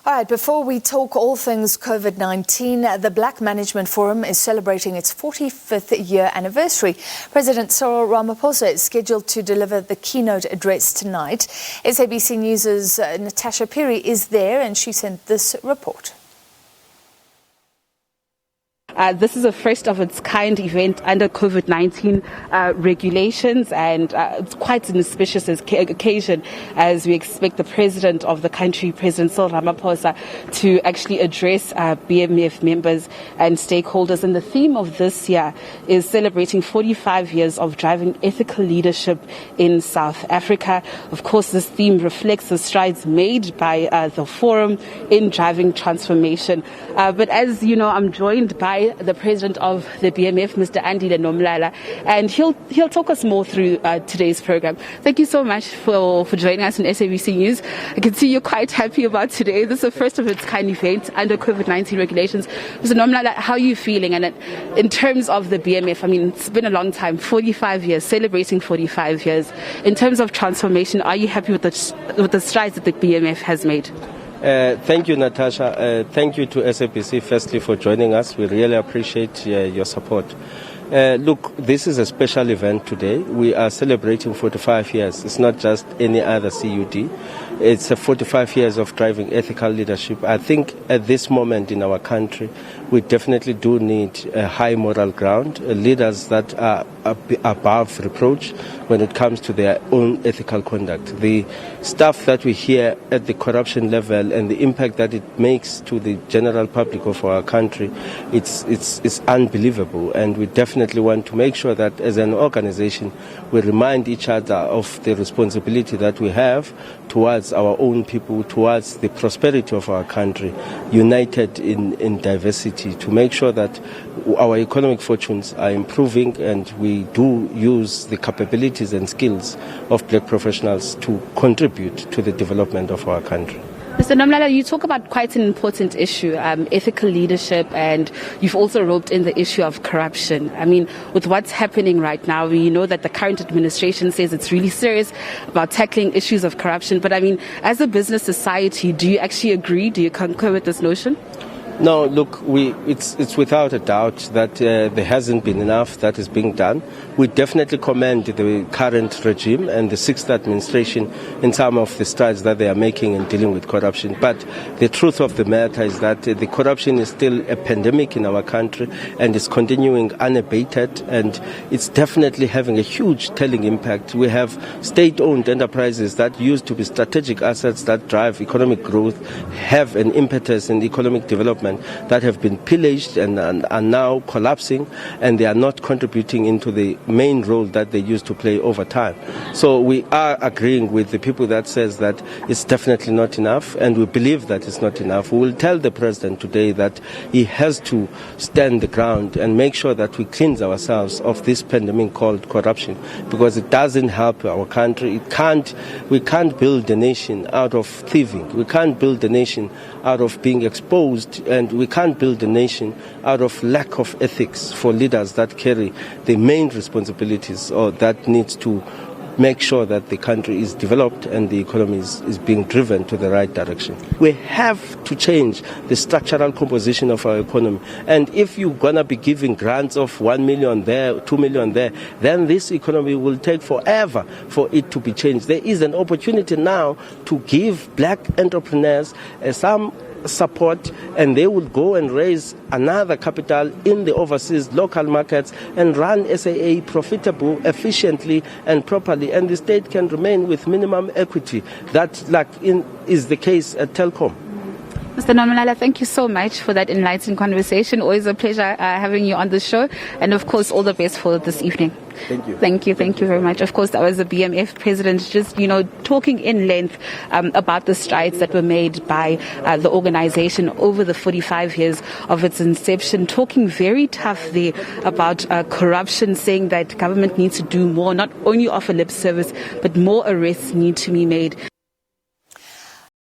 All right, before we talk all things COVID-19, the Black Management Forum is celebrating its 45th year anniversary. President Cyril Ramaphosa is scheduled to deliver the keynote address tonight. SABC News' Natasha Phiri is there and she sent this report. This is a first of its kind event under COVID-19 regulations, and it's quite an auspicious occasion as we expect the president of the country, President Cyril Ramaphosa, to actually address BMF members and stakeholders. And the theme of this year is celebrating 45 years of driving ethical leadership in South Africa. Of course, this theme reflects the strides made by the forum in driving transformation. But as you know, I'm joined by the president of the BMF, Mr. Andile Nomlala, and he'll talk us more through today's program. Thank you so much for joining us on SABC News. I can see you're quite happy about today. This is the first of its kind event under COVID-19 regulations. Mr. Nomlala, how are you feeling? And in terms of the BMF, I mean, it's been a long time, 45 years, celebrating 45 years. In terms of transformation, are you happy with the strides that the BMF has made? Thank you, Natasha. Thank you to SABC, firstly, for joining us. We really appreciate your support. Look, this is a special event today. We are celebrating 45 years. It's not just any other CUD. It's 45 years of driving ethical leadership. I think at this moment in our country, we definitely do need a high moral ground, leaders that are above reproach when it comes to their own ethical conduct. The stuff that we hear at the corruption level and the impact that it makes to the general public of our country, it's unbelievable. And we definitely want to make sure that as an organization, we remind each other of the responsibility that we have towards our own people, towards the prosperity of our country, united in diversity, to make sure that our economic fortunes are improving and we do use the capabilities and skills of black professionals to contribute to the development of our country. Mr. Nomlala, you talk about quite an important issue, ethical leadership, and you've also roped in the issue of corruption. I mean, with what's happening right now, we know that the current administration says it's really serious about tackling issues of corruption. But I mean, as a business society, do you actually agree? Do you concur with this notion? No, look, it's without a doubt that there hasn't been enough that is being done. We definitely commend the current regime and the sixth administration in some of the strides that they are making in dealing with corruption. But the truth of the matter is that the corruption is still a pandemic in our country and is continuing unabated, and it's definitely having a huge telling impact. We have state-owned enterprises that used to be strategic assets that drive economic growth, have an impetus in economic development, that have been pillaged and are now collapsing, and they are not contributing into the main role that they used to play over time. So we are agreeing with the people that says that it's definitely not enough, and we believe that it's not enough. We will tell the president today that he has to stand the ground and make sure that we cleanse ourselves of this pandemic called corruption, because it doesn't help our country. We can't build a nation out of thieving. We can't build a nation out of being exposed, and we can't build a nation out of lack of ethics for leaders that carry the main responsibilities or that needs to make sure that the country is developed and the economy is being driven to the right direction. We have to change the structural composition of our economy. And if you're going to be giving grants of 1 million there, 2 million there, then this economy will take forever for it to be changed. There is an opportunity now to give black entrepreneurs some support, and they would go and raise another capital in the overseas local markets and run SAA profitable, efficiently and properly, and the state can remain with minimum equity. That is the case at Telkom. Mr. Nomlala, thank you so much for that enlightening conversation. Always a pleasure having you on the show. And of course, all the best for this evening. Thank you. Thank you very much. Of course, that was the BMF president just, talking in length about the strides that were made by the organization over the 45 years of its inception, talking very tough there about corruption, saying that government needs to do more, not only offer lip service, but more arrests need to be made.